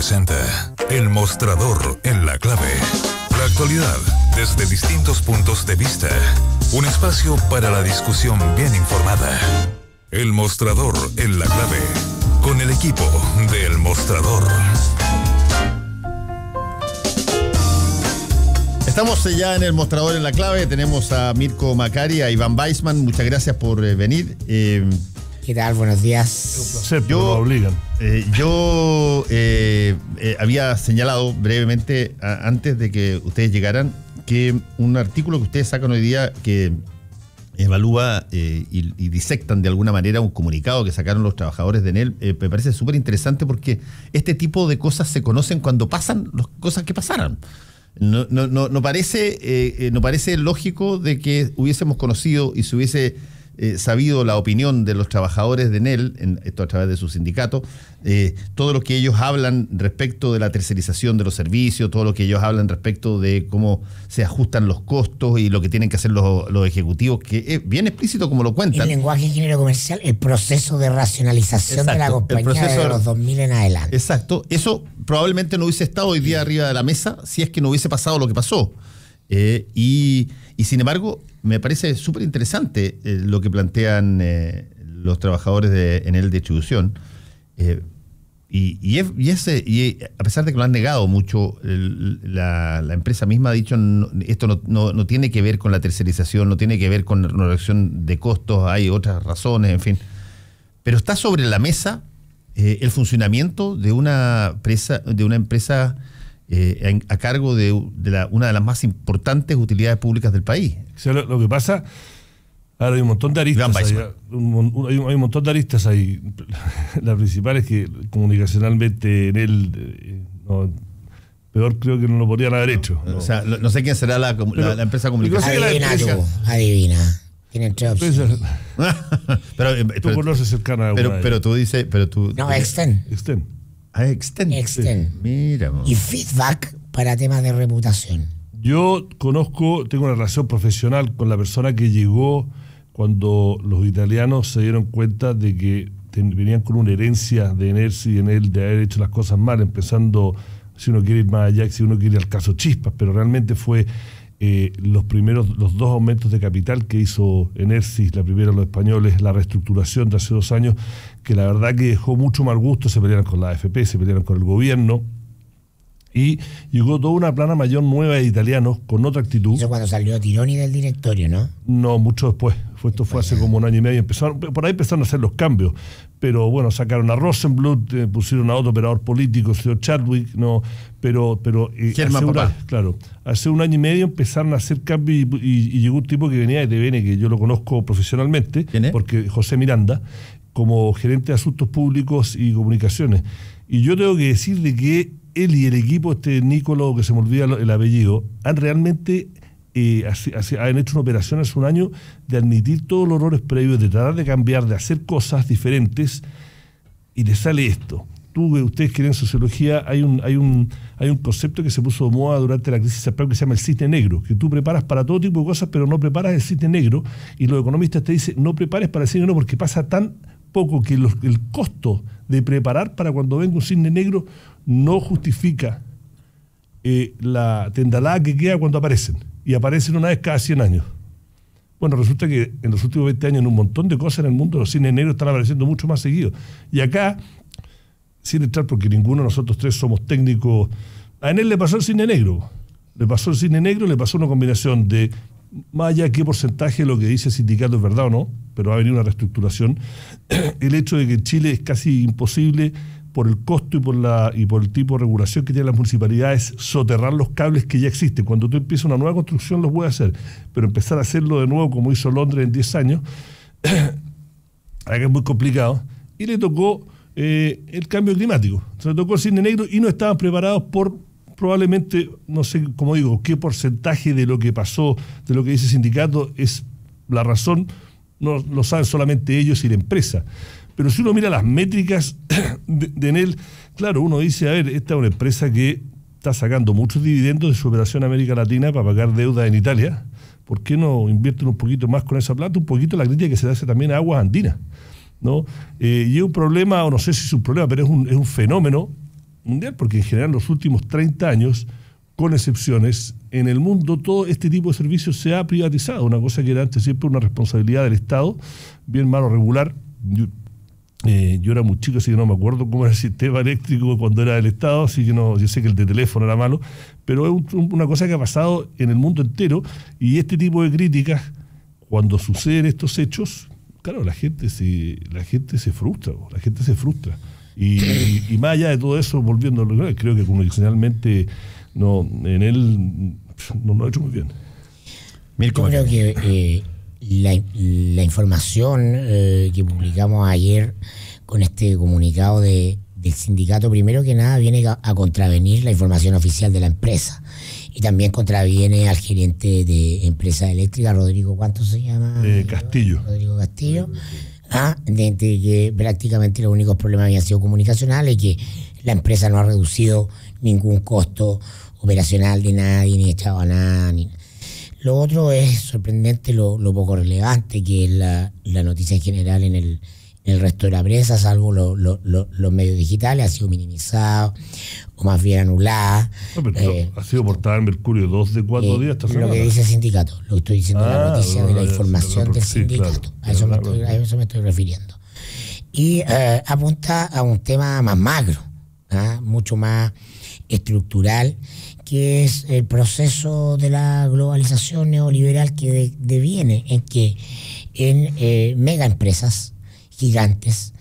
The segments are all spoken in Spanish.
presenta El Mostrador en la Clave. La actualidad desde distintos puntos de vista. Un espacio para la discusión bien informada. El Mostrador en la Clave. Con el equipo de El Mostrador. Estamos ya en El Mostrador en la Clave. Tenemos a Mirko Macari, a Iván Weissman. Muchas gracias por venir. ¿Qué tal? Buenos días. Un placer, pero nos obligan. Yo había señalado brevemente, antes de que ustedes llegaran, que un artículo que ustedes sacan hoy día que evalúa y disectan de alguna manera un comunicado que sacaron los trabajadores de Enel, me parece súper interesante porque este tipo de cosas se conocen cuando pasan las cosas que pasaron. No parece lógico de que hubiésemos conocido y se hubiese sabido la opinión de los trabajadores de Enel, esto a través de su sindicato, todo lo que ellos hablan respecto de la tercerización de los servicios, todo lo que ellos hablan respecto de cómo se ajustan los costos y lo que tienen que hacer los ejecutivos, que es bien explícito como lo cuentan. El lenguaje ingeniero comercial, el proceso de racionalización. Exacto, de la compañía de los 2000 en adelante. Exacto, eso probablemente no hubiese estado hoy día arriba de la mesa si es que no hubiese pasado lo que pasó. Y sin embargo, me parece súper interesante lo que plantean los trabajadores de Enel Distribución. Y a pesar de que lo han negado mucho, la empresa misma ha dicho esto no tiene que ver con la tercerización, no tiene que ver con la reducción de costos, hay otras razones, en fin. Pero está sobre la mesa el funcionamiento de una empresa a cargo de una de las más importantes utilidades públicas del país. O sea, lo que pasa, ahora hay un montón de aristas ahí, hay un montón de aristas ahí. La principal es que comunicacionalmente en él peor creo que no lo podrían haber hecho. O sea, no sé quién será la empresa comunicacional. Adivina. Tienen tres opciones. Tú conoces el canal. Pero tú dices... No, Exten. Exten. Mira. Y feedback para temas de reputación. Yo tengo una relación profesional con la persona que llegó cuando los italianos se dieron cuenta de que venían con una herencia de Enersi y Enel de haber hecho las cosas mal, empezando, si uno quiere ir más allá, si uno quiere ir al caso Chispas, pero realmente fue los dos aumentos de capital que hizo Enersi, la primera los españoles, la reestructuración de hace 2 años, que la verdad que dejó mucho mal gusto. Se pelearon con la AFP, se pelearon con el gobierno, y llegó toda una plana mayor nueva de italianos con otra actitud. Eso cuando salió Tironi del directorio, ¿no? No, mucho después. Esto fue hace como 1 año y medio. Por ahí empezaron a hacer los cambios. Pero bueno, sacaron a Rosenblut, pusieron a otro operador político, el señor Chadwick, no, pero hace 1 año y medio empezaron a hacer cambios y llegó un tipo que venía de TVN, que yo lo conozco profesionalmente. ¿Quién es? Porque José Miranda, como gerente de Asuntos Públicos y Comunicaciones. Y yo tengo que decir de que él y el equipo, Nicolo, que se me olvida el apellido, han realmente han hecho una operación hace 1 año de admitir todos los errores previos, de tratar de cambiar, de hacer cosas diferentes, y les sale esto. Ustedes que en sociología hay un concepto que se puso de moda durante la crisis que se llama el cisne negro, que tú preparas para todo tipo de cosas, pero no preparas el cisne negro, y los economistas te dicen no prepares para el cisne negro porque pasa tan poco que el costo de preparar para cuando venga un cisne negro no justifica la tendalada que queda cuando aparecen, y aparecen una vez cada 100 años. Bueno, resulta que en los últimos 20 años en un montón de cosas en el mundo los cisnes negros están apareciendo mucho más seguidos. Y acá, sin entrar porque ninguno de nosotros tres somos técnicos, a Enel le pasó el cisne negro. Le pasó una combinación de, más allá de qué porcentaje de lo que dice el sindicato es verdad o no, pero va a venir una reestructuración, el hecho de que en Chile es casi imposible, por el costo y por el tipo de regulación que tienen las municipalidades, soterrar los cables que ya existen. Cuando tú empiezas una nueva construcción los puedes hacer, pero empezar a hacerlo de nuevo como hizo Londres en 10 años, acá es muy complicado. Y le tocó el cambio climático, se le tocó el cisne negro y no estaban preparados por probablemente, no sé, como digo, qué porcentaje de lo que pasó, de lo que dice el sindicato es la razón, no lo saben solamente ellos y la empresa. Pero si uno mira las métricas de Enel, claro, uno dice, a ver, esta es una empresa que está sacando muchos dividendos de su operación en América Latina para pagar deuda en Italia. ¿Por qué no invierten un poquito más con esa plata? Un poquito la crítica que se le hace también a Aguas Andinas, ¿no? Y es un problema, o no sé si es un problema, pero es un fenómeno mundial, porque en general los últimos 30 años, con excepciones, en el mundo todo este tipo de servicios se ha privatizado, una cosa que era antes siempre una responsabilidad del Estado, bien malo regular. Yo era muy chico, así que no me acuerdo cómo era el sistema eléctrico cuando era del Estado, así que no, yo sé que el de teléfono era malo, pero es una cosa que ha pasado en el mundo entero, y este tipo de críticas, cuando suceden estos hechos, claro, la gente se frustra, la gente se frustra. Y más allá de todo eso, volviendo a lo que creo que comunicacionalmente en él no lo ha hecho muy bien. Yo creo que la información que publicamos ayer con este comunicado del sindicato, primero que nada viene a contravenir la información oficial de la empresa, y también contraviene al gerente de empresa eléctrica, Rodrigo, ¿cuánto se llama? Castillo. Rodrigo Castillo. De que prácticamente los únicos problemas habían sido comunicacionales, que la empresa no ha reducido ningún costo operacional de nadie, ni echado a nada. Lo otro es sorprendente lo poco relevante que es la noticia en general en el resto de la prensa, salvo los medios digitales, ha sido minimizado o más bien anulada. No, pero ha sido portada en Mercurio 2 de 4 días esta semana. Lo que dice el sindicato, lo que estoy diciendo la noticia de la información del sindicato. Claro. A eso me estoy refiriendo. Y apunta a un tema más macro, mucho más estructural, que es el proceso de la globalización neoliberal que deviene en que en mega empresas gigantes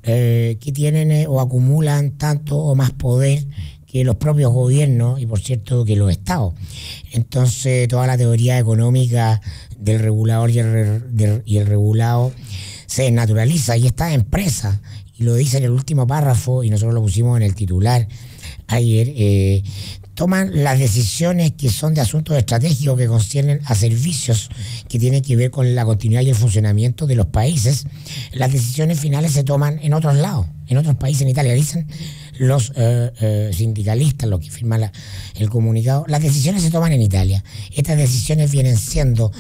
que tienen o acumulan tanto o más poder que los propios gobiernos y, por cierto, que los estados. Entonces, toda la teoría económica del regulador y el regulado se desnaturaliza, y estas empresas, y lo dice en el último párrafo, y nosotros lo pusimos en el titular ayer, toman las decisiones que son de asuntos estratégicos que conciernen a servicios que tienen que ver con la continuidad y el funcionamiento de los países. Las decisiones finales se toman en otros lados, en otros países. En Italia dicen los sindicalistas, los que firman el comunicado, las decisiones se toman en Italia. Estas decisiones vienen siendo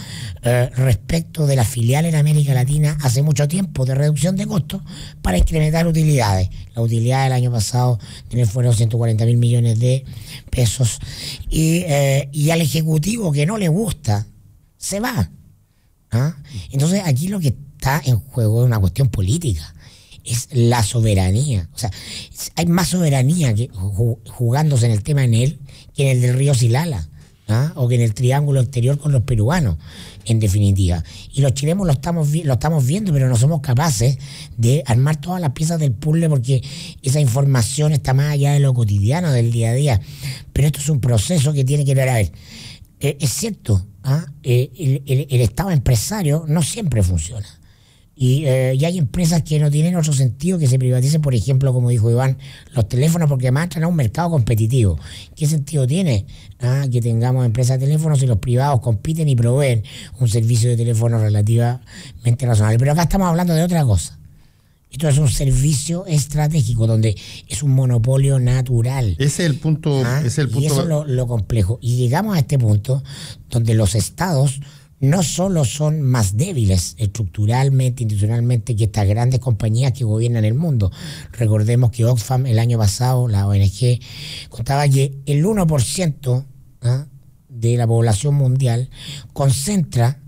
respecto de las filiales en América Latina hace mucho tiempo, de reducción de costos para incrementar utilidades. La utilidad del año pasado fueron 140.000 millones de pesos, y al ejecutivo que no le gusta se va. Entonces aquí lo que está en juego es una cuestión política, es la soberanía. O sea, hay más soberanía que jugándose en el tema en él que en el del río Silala, o que en el triángulo exterior con los peruanos, en definitiva. Y los chilenos lo estamos viendo, pero no somos capaces de armar todas las piezas del puzzle, porque esa información está más allá de lo cotidiano, del día a día. Pero esto es un proceso que tiene que ver. A ver, es cierto, el Estado empresario no siempre funciona. Y hay empresas que no tienen otro sentido que se privaticen, por ejemplo, como dijo Iván, los teléfonos, porque además entran a un mercado competitivo. ¿Qué sentido tiene que tengamos empresas de teléfonos si los privados compiten y proveen un servicio de teléfono relativamente razonable? Pero acá estamos hablando de otra cosa. Esto es un servicio estratégico donde es un monopolio natural. Ese es el punto. Y eso es lo complejo. Y llegamos a este punto donde los estados no solo son más débiles estructuralmente, institucionalmente, que estas grandes compañías que gobiernan el mundo. Recordemos que Oxfam el año pasado, la ONG, contaba que el 1% de la población mundial concentra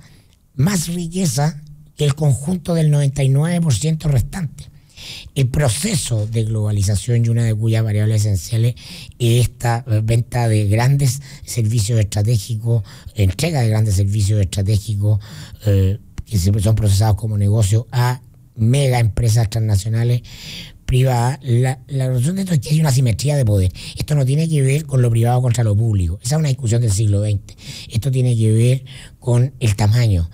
más riqueza que el conjunto del 99% restante. El proceso de globalización, y una de cuyas variables esenciales es esta venta de grandes servicios estratégicos, entrega de grandes servicios estratégicos que son procesados como negocio a mega empresas transnacionales privadas. La razón de esto es que hay una asimetría de poder. Esto no tiene que ver con lo privado contra lo público. Esa es una discusión del siglo XX. Esto tiene que ver con el tamaño,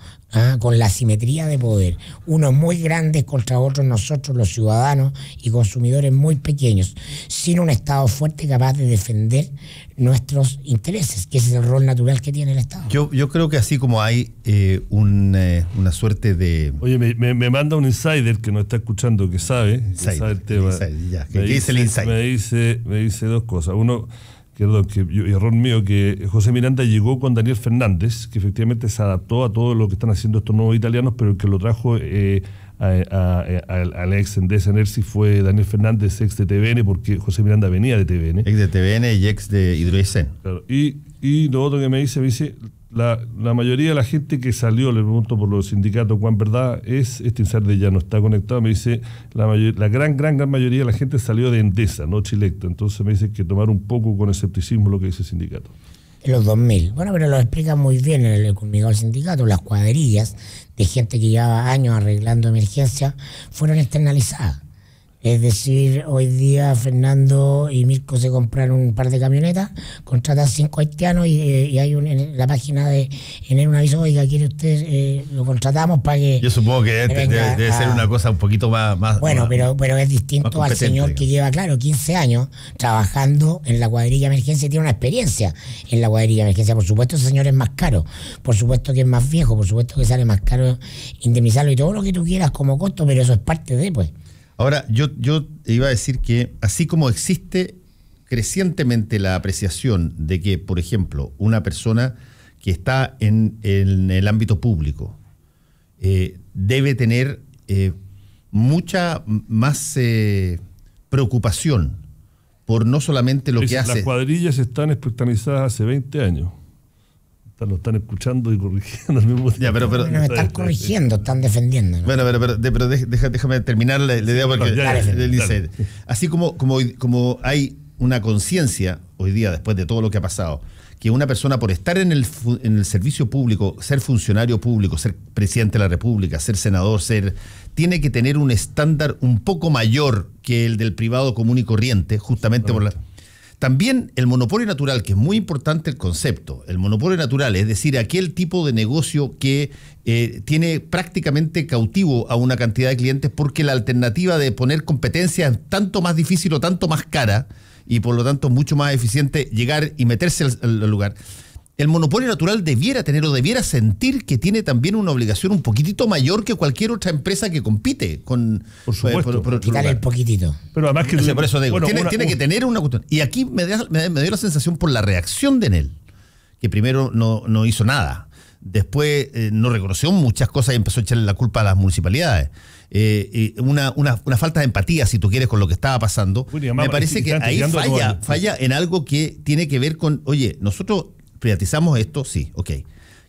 con la asimetría de poder. Unos muy grandes contra otros, nosotros los ciudadanos y consumidores muy pequeños, sin un Estado fuerte capaz de defender nuestros intereses, que ese es el rol natural que tiene el Estado. Yo creo que así como hay una suerte de... Oye, me manda un insider que nos está escuchando, que sabe el tema. ¿Qué dice el insider? Me dice dos cosas. Uno, error mío, que José Miranda llegó con Daniel Fernández, que efectivamente se adaptó a todo lo que están haciendo estos nuevos italianos, pero el que lo trajo al ex Endesa Energy fue Daniel Fernández, ex de TVN, porque José Miranda venía de TVN. Ex de TVN y ex de Hidroesen. Claro. Y lo otro que me dice, la mayoría de la gente que salió, le pregunto por los sindicatos, ¿cuán verdad es? Insarde ya no está conectado, me dice, la gran mayoría de la gente salió de Endesa, no Chilecto. Entonces me dice que tomar un poco con escepticismo lo que dice el sindicato. En los 2000. Bueno, pero lo explica muy bien en el comunicado del sindicato. Las cuadrillas de gente que llevaba años arreglando emergencias fueron externalizadas. Es decir, hoy día Fernando y Mirko se compraron un par de camionetas, contratan 5 haitianos y hay en la página de en un aviso, oiga, ¿quiere usted? Lo contratamos para que... Yo supongo que debe ser una cosa un poquito más... Bueno, pero es distinto al señor que lleva, 15 años trabajando en la cuadrilla de emergencia y tiene una experiencia en la cuadrilla de emergencia. Por supuesto, ese señor es más caro, por supuesto que es más viejo, por supuesto que sale más caro indemnizarlo y todo lo que tú quieras como costo, pero eso es parte de, pues. Ahora, yo iba a decir que así como existe crecientemente la apreciación de que, por ejemplo, una persona que está en el ámbito público debe tener mucha más preocupación por no solamente lo que hace... Las cuadrillas están especializadas hace 20 años. Nos están escuchando y corrigiendo al mismo tiempo. Pero no están corrigiendo, están defendiendo, ¿no? Bueno, pero déjame terminar la idea porque él dice, así como hay una conciencia hoy día, después de todo lo que ha pasado, que una persona por estar en el servicio público, ser funcionario público, ser presidente de la República, ser senador, tiene que tener un estándar un poco mayor que el del privado común y corriente, justamente por la... También el monopolio natural, que es muy importante el concepto, el monopolio natural, es decir, aquel tipo de negocio que tiene prácticamente cautivo a una cantidad de clientes porque la alternativa de poner competencia es tanto más difícil o tanto más cara y por lo tanto mucho más eficiente llegar y meterse al lugar. El monopolio natural debiera tener o debiera sentir que tiene también una obligación un poquitito mayor que cualquier otra empresa que compite con... Por supuesto. Por quitarle el poquitito. Pero además que... Por eso digo, tiene que tener una cuestión. Y aquí me dio la sensación por la reacción de Enel, que primero no hizo nada. Después no reconoció muchas cosas y empezó a echarle la culpa a las municipalidades. Una falta de empatía, si tú quieres, con lo que estaba pasando. Me parece que ahí falla en algo que tiene que ver con, oye, nosotros... privatizamos esto, sí, ok.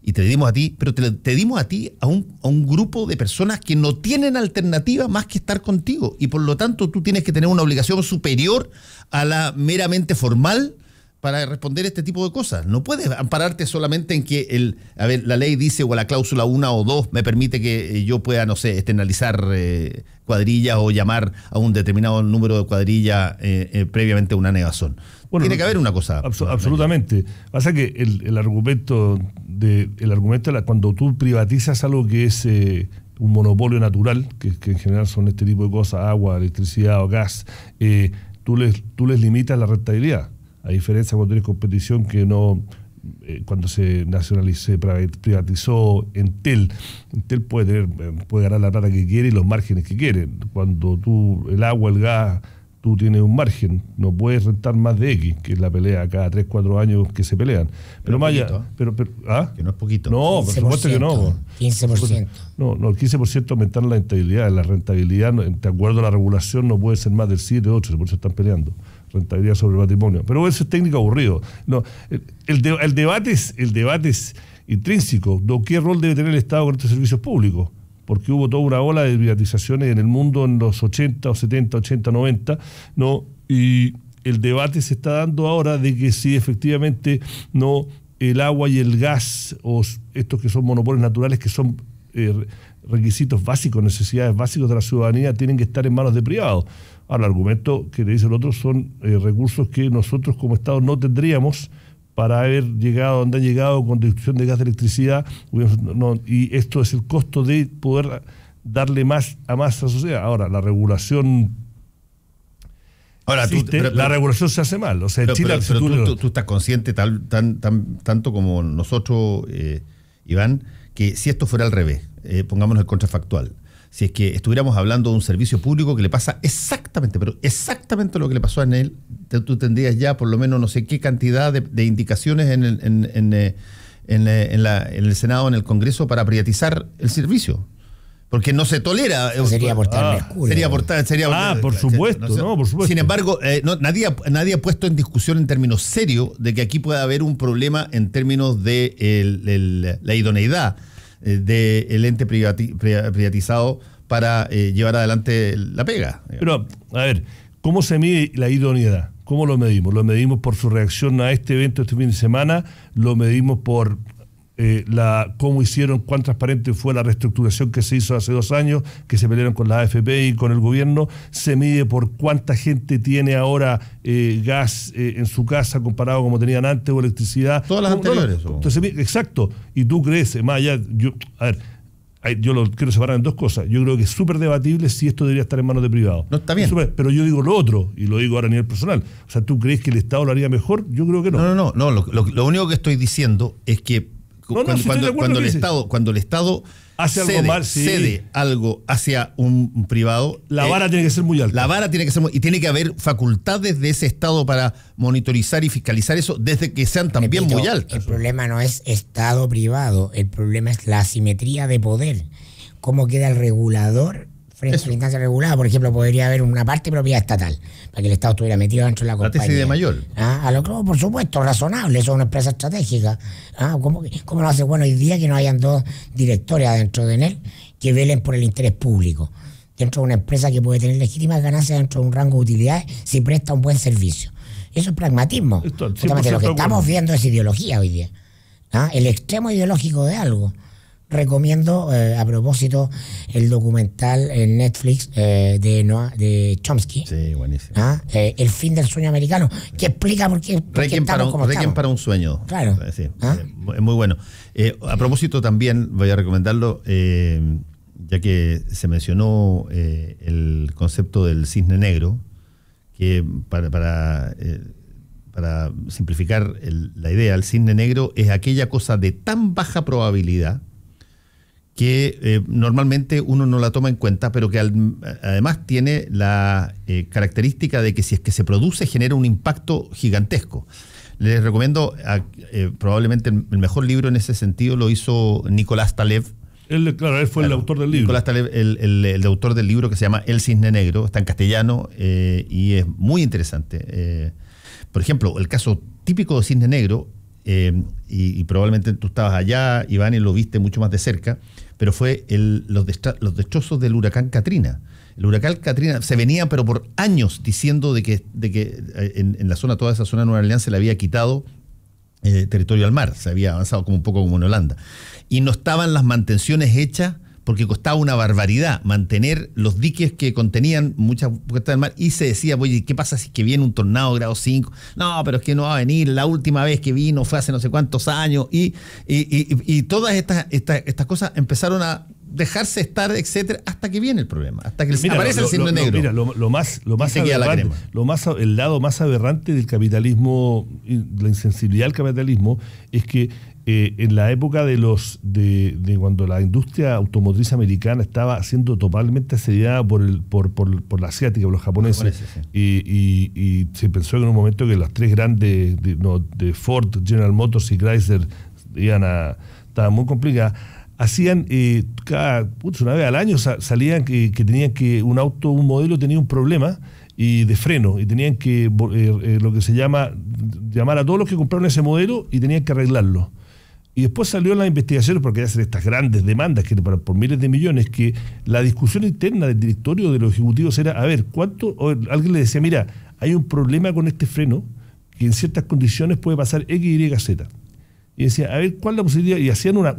Y te dimos a ti, pero te dimos a ti a un grupo de personas que no tienen alternativa más que estar contigo. Y por lo tanto tú tienes que tener una obligación superior a la meramente formal para responder este tipo de cosas. No puedes ampararte solamente en que la ley dice o la cláusula 1 o 2 me permite que yo pueda, no sé, externalizar cuadrillas o llamar a un determinado número de cuadrillas previamente a una negazón. Bueno, tiene que haber una cosa. Absolutamente. Pasa que el argumento cuando tú privatizas algo que es un monopolio natural, que en general son este tipo de cosas, agua, electricidad o gas, tú les limitas la rentabilidad. A diferencia cuando tienes competición que no... cuando se privatizó Entel puede ganar la plata que quiere y los márgenes que quiere. Cuando el agua, el gas, tú tienes un margen, no puedes rentar más de X, que es la pelea cada 3-4 años que se pelean. Pero más allá, que no es poquito. No, por supuesto que no. 15%. No, el 15% aumentar la rentabilidad. La rentabilidad, de acuerdo a la regulación, no puede ser más del 7-8%, por eso están peleando. Rentabilidad sobre el patrimonio. Pero eso es técnico aburrido. No, el debate es intrínseco. ¿Qué rol debe tener el Estado con estos servicios públicos? Porque hubo toda una ola de privatizaciones en el mundo en los 80, 70, 80, 90, ¿no? Y el debate se está dando ahora de que si efectivamente no el agua y el gas, o estos que son monopolios naturales, que son requisitos básicos, necesidades básicas de la ciudadanía, tienen que estar en manos de privados. Ahora, el argumento que le dice el otro son recursos que nosotros como Estado no tendríamos para haber llegado donde han llegado con distribución de gas de electricidad, y esto es el costo de poder darle más a la sociedad. Ahora, la regulación... la regulación se hace mal. O sea, Chile, tú estás consciente tanto como nosotros, Iván, que si esto fuera al revés, pongámonos el contrafactual, si es que estuviéramos hablando de un servicio público que le pasa exactamente lo que le pasó a Enel, tú tendrías ya por lo menos no sé qué cantidad de indicaciones en el Senado, en el Congreso, para privatizar el servicio. Porque no se tolera. Sería aportar mercurio. Por supuesto, por supuesto. Sin embargo, nadie ha puesto en discusión en términos serios de que aquí pueda haber un problema en términos de la idoneidad del ente privatizado para llevar adelante la pega. Pero, a ver, ¿cómo se mide la idoneidad? ¿Cómo lo medimos? Lo medimos por su reacción a este evento este fin de semana, lo medimos por cómo hicieron, cuán transparente fue la reestructuración que se hizo hace 2 años, que se pelearon con la AFP y con el gobierno, se mide por cuánta gente tiene ahora gas en su casa comparado como tenían antes, o electricidad. Todas las anteriores. Entonces, exacto. Y tú crees, más allá, yo lo quiero separar en 2 cosas. Yo creo que es súper debatible si esto debería estar en manos de privados. No, está bien. Pero yo digo lo otro, y lo digo ahora a nivel personal. O sea, ¿tú crees que el Estado lo haría mejor? Yo creo que no. No. Lo único que estoy diciendo es que cuando el Estado cede algo hacia un privado, la vara tiene que ser muy alta. La vara tiene que ser y tiene que haber facultades de ese Estado para monitorizar y fiscalizar eso desde que sean también muy altas. El problema no es Estado-privado, el problema es la asimetría de poder. ¿Cómo queda el regulador frente a la instancia regulada? Por ejemplo, podría haber una parte de propiedad estatal para que el Estado estuviera metido dentro de la compañía. La tesis de Mayol. A lo que, por supuesto, razonable, eso es una empresa estratégica. ¿Cómo lo hace bueno hoy día que no hayan 2 directores adentro de él que velen por el interés público? Dentro de una empresa que puede tener legítimas ganancias dentro de un rango de utilidades si presta un buen servicio. Eso es pragmatismo. Justamente lo que estamos viendo es ideología hoy día. El extremo ideológico de algo. Recomiendo, a propósito, el documental en Netflix de Chomsky. Sí, buenísimo. El fin del sueño americano, que explica por qué estamos como estamos. Requiem para un sueño. Claro. Sí, es muy bueno. A propósito, también voy a recomendarlo, ya que se mencionó el concepto del cisne negro, que para simplificar la idea, el cisne negro es aquella cosa de tan baja probabilidad que normalmente uno no la toma en cuenta, pero que además tiene la característica de que si es que se produce genera un impacto gigantesco. Les recomiendo, probablemente el mejor libro en ese sentido lo hizo Nicolás Taleb. Él fue el autor del libro. Nicolás Taleb, el autor del libro que se llama El cisne negro, está en castellano y es muy interesante. Por ejemplo, el caso típico de cisne negro, y probablemente tú estabas allá, Iván, y lo viste mucho más de cerca, pero fue los destrozos del huracán Katrina. El huracán Katrina se venía, pero por años, diciendo de que en la zona, toda esa zona de Nueva Orleans se le había quitado territorio al mar, se había avanzado como un poco como en Holanda. Y no estaban las mantenciones hechas porque costaba una barbaridad mantener los diques que contenían muchas puestas del mar, y se decía, oye, ¿qué pasa si es que viene un tornado grado 5? No, pero es que no va a venir, la última vez que vino fue hace no sé cuántos años, y todas estas cosas empezaron a dejarse estar, etcétera, hasta que viene el problema, hasta que aparece el cisne negro. Mira, el lado más aberrante del capitalismo, la insensibilidad al capitalismo, es que en la época de cuando la industria automotriz americana estaba siendo totalmente asediada por la asiática, por los japoneses, sí. y se pensó que en un momento que las 3 grandes de Ford, General Motors y Chrysler estaban muy complicadas, hacían una vez al año salían que tenían que un modelo tenía un problema de freno, y tenían que lo que se llamar a todos los que compraron ese modelo y tenían que arreglarlo. Y después salió en las investigaciones, porque hacen estas grandes demandas que por miles de millones, que la discusión interna del directorio de los ejecutivos era, a ver, alguien le decía, mira, hay un problema con este freno, que en ciertas condiciones puede pasar X, Y, Z. Y decía, a ver, ¿cuál es la posibilidad? Y hacían una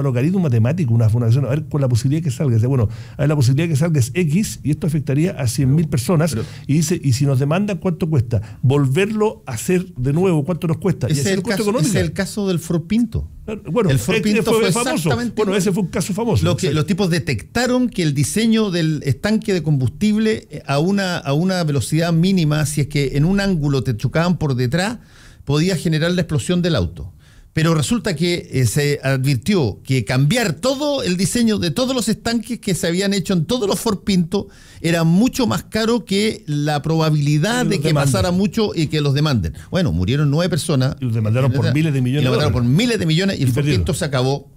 logaritmo matemático, una fundación, a ver, ¿cuál es la posibilidad que salga? Decía, bueno, a ver, la posibilidad que salga es X, y esto afectaría a 100.000 personas. Y dice, y si nos demandan, ¿cuánto cuesta? Volverlo a hacer de nuevo, ¿cuánto nos cuesta? Ese es el caso del Ford Pinto. Bueno, el Ford Pinto fue famoso. Bueno, ese fue un caso famoso. Los tipos detectaron que el diseño del estanque de combustible a una velocidad mínima, si es que en un ángulo te chocaban por detrás, podía generar la explosión del auto. Pero resulta que se advirtió que cambiar todo el diseño de todos los estanques que se habían hecho en todos los Ford Pinto era mucho más caro que la probabilidad de que pasara mucho y que los demanden. Bueno, murieron 9 personas. Y los demandaron por miles de millones. Y el Ford Pinto se acabó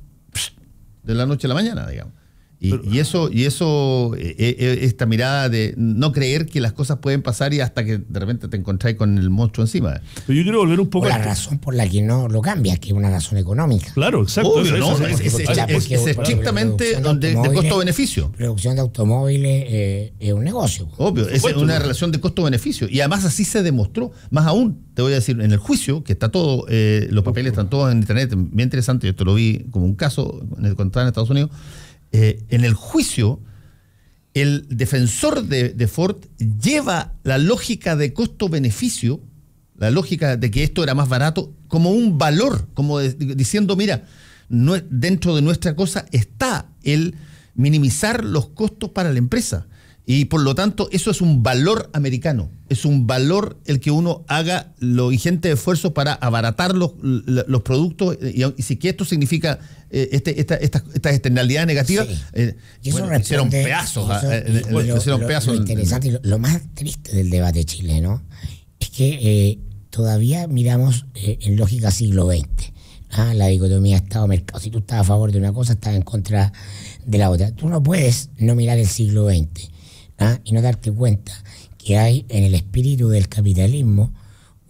de la noche a la mañana, digamos. Y eso, esta mirada de no creer que las cosas pueden pasar y hasta que de repente te encontráis con el monstruo encima. Pero yo quiero volver un poco la razón por la que no lo cambias, que es una razón económica. Claro, exacto. Obvio, ¿no? Es estrictamente de costo-beneficio. Producción de automóviles es un negocio. Obvio, es una relación de costo-beneficio. Y además así se demostró. Más aún, te voy a decir, en el juicio, que está todo, los papeles están todos en internet, bien interesante, yo esto lo vi como un caso cuando estaba en Estados Unidos. En el juicio, el defensor de Ford lleva la lógica de costo-beneficio, la lógica de que esto era más barato, como un valor, como diciendo, mira, dentro de nuestra cosa está el minimizar los costos para la empresa. Y por lo tanto, eso es un valor americano. Es un valor el que uno haga lo ingente esfuerzo para abaratar los productos. Y si que esto significa esta externalidad negativa, hicieron pedazos. Lo interesante, lo más triste del debate chileno es que todavía miramos en lógica siglo XX. La dicotomía Estado-mercado. Si tú estás a favor de una cosa, estás en contra de la otra. Tú no puedes no mirar el siglo XX. Y no darte cuenta que hay en el espíritu del capitalismo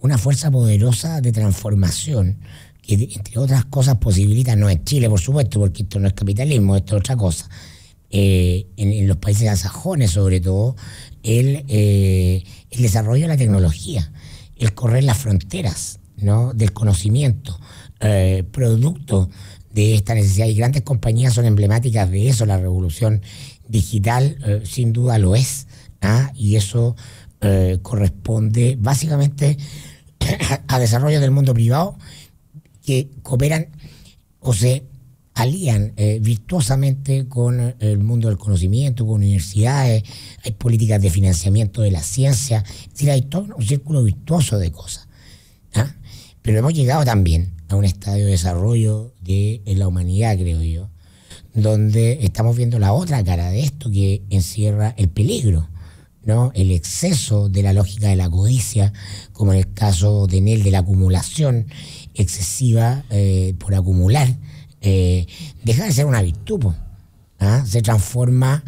una fuerza poderosa de transformación que, entre otras cosas, posibilita, no en Chile, por supuesto, porque esto no es capitalismo, esto es otra cosa, en los países anglosajones sobre todo, el desarrollo de la tecnología, el correr las fronteras, ¿no?, del conocimiento, producto de esta necesidad. Y grandes compañías son emblemáticas de eso. La revolución digital sin duda lo es, y eso corresponde básicamente a desarrollo del mundo privado que cooperan o se alían virtuosamente con el mundo del conocimiento, con universidades. Hay políticas de financiamiento de la ciencia, es decir, hay todo un círculo virtuoso de cosas, pero hemos llegado también a un estadio de desarrollo de la humanidad, creo yo, donde estamos viendo la otra cara de esto, que encierra el peligro, ¿no? El exceso de la lógica de la codicia, como en el caso de Enel, de la acumulación excesiva por acumular, deja de ser una virtud, se transforma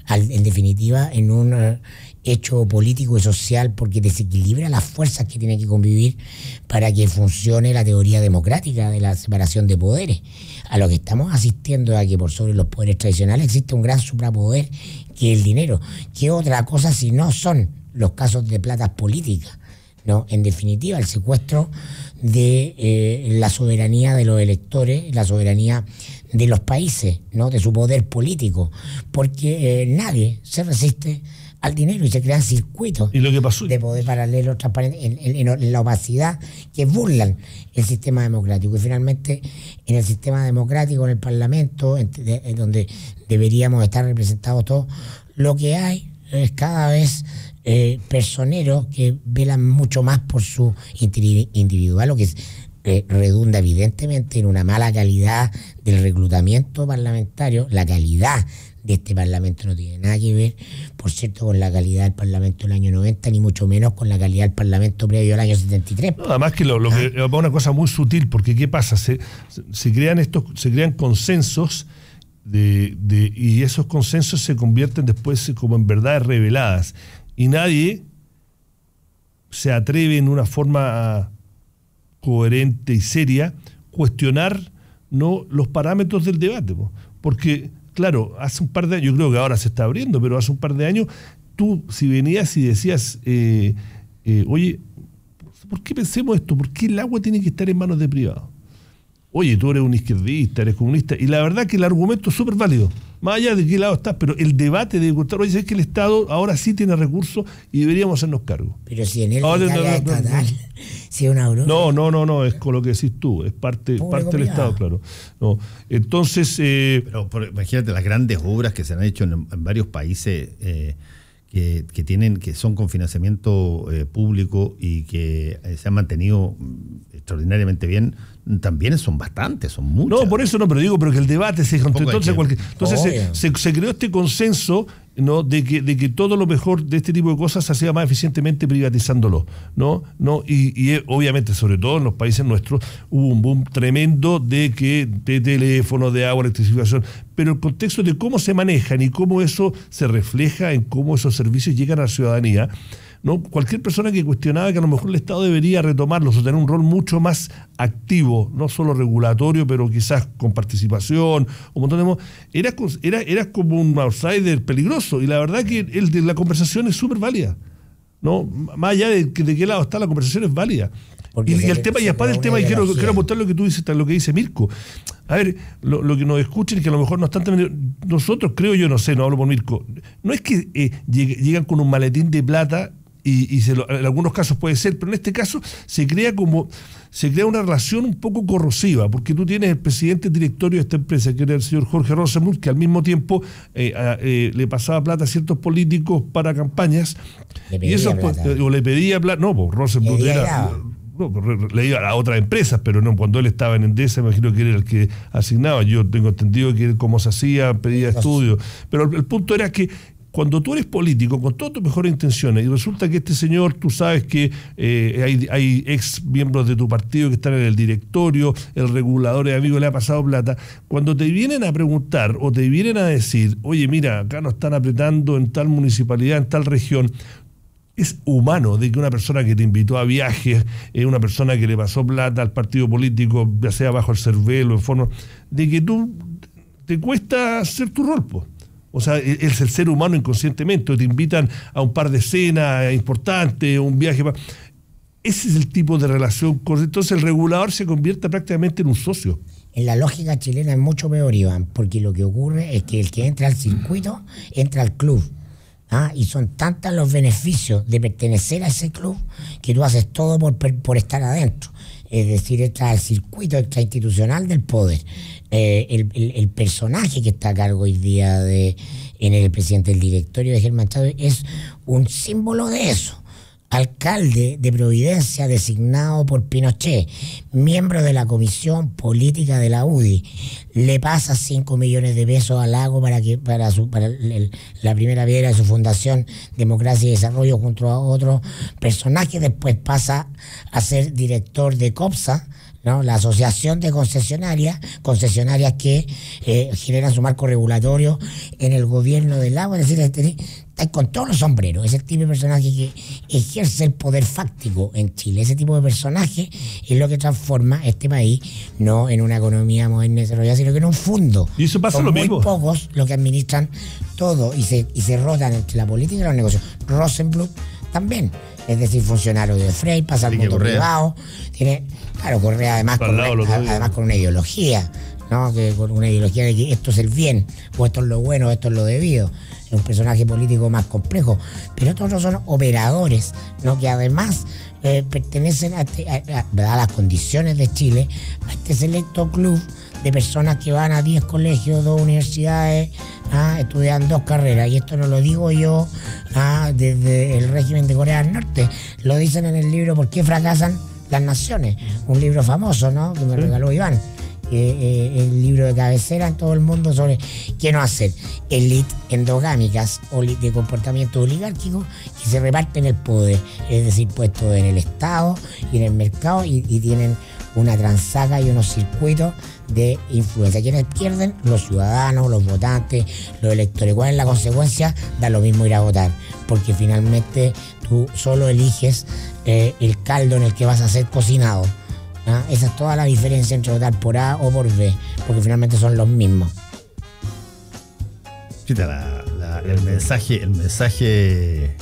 en definitiva en un hecho político y social, porque desequilibra las fuerzas que tienen que convivir para que funcione la teoría democrática de la separación de poderes. A lo que estamos asistiendo a que por sobre los poderes tradicionales existe un gran suprapoder, que es el dinero. ¿Qué otra cosa si no son los casos de platas políticas? ¿No? En definitiva, el secuestro de la soberanía de los electores, la soberanía de los países, ¿no?, de su poder político, porque nadie se resiste al dinero y se crean circuitos de poder paralelo transparente en la opacidad que burlan el sistema democrático. Y finalmente, en el sistema democrático, en el Parlamento, en donde deberíamos estar representados todos, lo que hay es cada vez personeros que velan mucho más por su individual, lo que redunda evidentemente en una mala calidad del reclutamiento parlamentario. La calidad de este Parlamento no tiene nada que ver, por cierto, con la calidad del Parlamento del año 90, ni mucho menos con la calidad del Parlamento previo al año 73. No, además que que es una cosa muy sutil, porque ¿qué pasa? Se crean consensos y esos consensos se convierten después como en verdades reveladas, y nadie se atreve en una forma coherente y seria cuestionar, ¿no?, los parámetros del debate, porque claro, hace un par de años, yo creo que ahora se está abriendo, pero hace un par de años, tú si venías y decías, oye, ¿por qué pensemos esto? ¿Por qué el agua tiene que estar en manos de privados? Oye, tú eres un izquierdista, eres comunista, y la verdad que el argumento es súper válido, más allá de qué lado estás, pero el debate de contar, oye, es que el Estado ahora sí tiene recursos y deberíamos hacernos cargo. Pero si en el estatal, si es una broma. No, es con lo que decís tú, es parte del Estado, claro. No, entonces... Pero imagínate las grandes obras que se han hecho en varios países que son con financiamiento público y que se han mantenido extraordinariamente bien. también son bastantes, son muchas. No, por eso no, pero digo, pero que el debate se entonces se creó este consenso, ¿no? de que todo lo mejor de este tipo de cosas se hacía más eficientemente privatizándolo, ¿no? Y obviamente, sobre todo en los países nuestros, hubo un boom tremendo de teléfono, de agua, electrificación, pero el contexto de cómo se manejan y cómo eso se refleja en cómo esos servicios llegan a la ciudadanía, ¿no? Cualquier persona que cuestionaba que a lo mejor el Estado debería retomarlos o tener un rol mucho más activo, no solo regulatorio, pero quizás con participación, un montón de era como un outsider peligroso, y la verdad que la conversación es súper válida, ¿no? Más allá de qué lado está, la conversación es válida. Y el tema, y aparte del tema, y quiero apuntar lo que tú dices, lo que dice Mirko. A ver, lo que nos escuchen y que a lo mejor no están también. Nosotros, creo yo, no sé, no hablo por Mirko, no es que llegan con un maletín de plata en algunos casos puede ser, pero en este caso se crea una relación un poco corrosiva, porque tú tienes el presidente directorio de esta empresa, que era el señor Jorge Rosenbluth, que al mismo tiempo le pasaba plata a ciertos políticos para campañas, le pedía plata. No, pues Rosenbluth le iba a otras empresas, pero no, cuando él estaba en Endesa, me imagino que era el que asignaba. Yo tengo entendido que cómo se hacía, pedía estudios, pero el punto era que cuando tú eres político, con todas tus mejores intenciones, y resulta que este señor, tú sabes que hay ex miembros de tu partido que están en el directorio, el regulador es amigo, le ha pasado plata, cuando te vienen a preguntar o te vienen a decir, oye, mira, acá nos están apretando en tal municipalidad, en tal región, es humano de que una persona que te invitó a viajes, una persona que le pasó plata al partido político, ya sea bajo el cervelo, en forma, de que tú te cuesta hacer tu rol, pues. O sea, es el ser humano inconscientemente, o te invitan a un par de cenas importantes, un viaje. Ese es el tipo de relación. Entonces el regulador se convierte prácticamente en un socio. En la lógica chilena es mucho peor, Iván, porque lo que ocurre es que el que entra al circuito, entra al club. Y son tantos los beneficios de pertenecer a ese club que tú haces todo por estar adentro. Es decir, entra al circuito extrainstitucional del poder. El personaje que está a cargo hoy día en el presidente del directorio de Germán Chávez es un símbolo de eso. Alcalde de Providencia designado por Pinochet, miembro de la comisión política de la UDI, le pasa 5 millones de pesos al Lago para la primera piedra de su fundación Democracia y Desarrollo junto a otros personajes. Después pasa a ser director de COPSA, ¿no? La asociación de concesionarias que generan su marco regulatorio en el gobierno del Lago. Es decir, está con todos los sombreros. Es el tipo de personaje que ejerce el poder fáctico en Chile. Ese tipo de personaje es lo que transforma este país no en una economía moderna y desarrollada, sino que en un fondo. Y eso pasa. Son lo muy mismo. Pocos los que administran todo y se rotan entre la política y los negocios. Rosenbluth también, es decir, funcionario de Frey, pasa al mundo privado. Tiene, claro, Correa además con una ideología, ¿no? Que con una ideología de que esto es el bien, o esto es lo bueno, o esto es lo debido. Es un personaje político más complejo, pero estos otros son operadores, ¿no? Que además pertenecen a las condiciones de Chile, a este selecto club de personas que van a 10 colegios, 2 universidades, estudian 2 carreras. Y esto no lo digo yo desde el régimen de Corea del Norte, lo dicen en el libro ¿Por qué fracasan las naciones? Un libro famoso, ¿no? Que me regaló Iván. El libro de cabecera en todo el mundo sobre qué no hacer. Élites endogámicas o de comportamiento oligárquico que se reparten el poder, es decir, puestos en el Estado y en el mercado y tienen una transaca y unos circuitos de influencia. Quienes pierden, los ciudadanos, los votantes, los electores. ¿Cuál es la consecuencia? Da lo mismo ir a votar, porque finalmente tú solo eliges el caldo en el que vas a ser cocinado. Esa es toda la diferencia entre votar por A o por B, porque finalmente son los mismos. El mensaje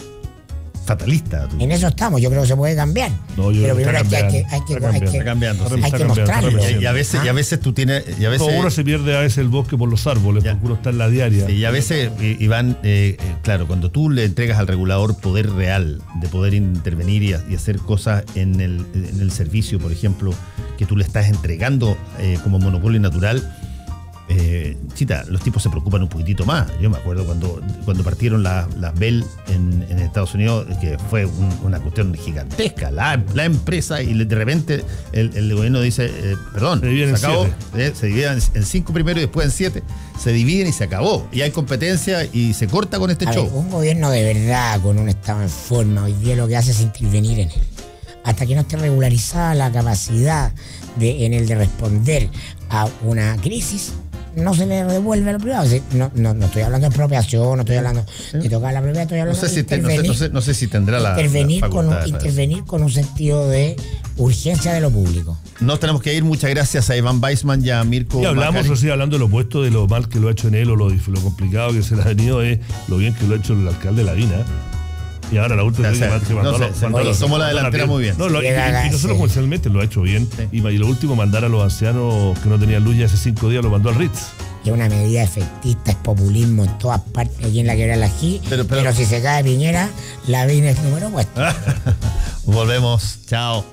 fatalista. En eso estamos, yo creo que se puede cambiar. Pero primero hay que mostrarlo. Y a veces tú tienes. Uno se pierde a veces el bosque por los árboles, porque uno está en la diaria. Sí, y a veces, Iván, claro, cuando tú le entregas al regulador poder real de poder intervenir y hacer cosas en el servicio, por ejemplo, que tú le estás entregando como monopolio natural, Chita, los tipos se preocupan un poquitito más. Yo me acuerdo cuando partieron las Bell en Estados Unidos, que fue una cuestión gigantesca, la empresa, y de repente el gobierno dice, perdón, se acabó, se dividen en 5 primero y después en 7, se dividen y se acabó, y hay competencia y se corta con este show. Un gobierno de verdad, con un Estado en forma, hoy día lo que hace es intervenir en él. Hasta que no esté regularizada la capacidad en el de responder a una crisis, no se le devuelve a los privados. No estoy hablando de expropiación, no estoy hablando de tocar la propiedad, estoy hablando de intervenir. No sé si tendrá intervenir con un sentido de urgencia de lo público. Nos tenemos que ir. Muchas gracias a Iván Weissman y a Mirko. Y hablamos, o sea, hablando de lo opuesto, de lo mal que lo ha hecho en él, o lo complicado que se le ha venido, es lo bien que lo ha hecho el alcalde Lavina. Y ahora la última somos la delantera muy bien. Y no solo comercialmente lo ha hecho bien. Sí. Y lo último, mandar a los ancianos que no tenían luz ya hace 5 días, lo mandó al Ritz. Es una medida efectista, es populismo en todas partes, aquí en la Quebrada del Ají, pero si se cae Piñera, Lavín es número puesto. Volvemos, chao.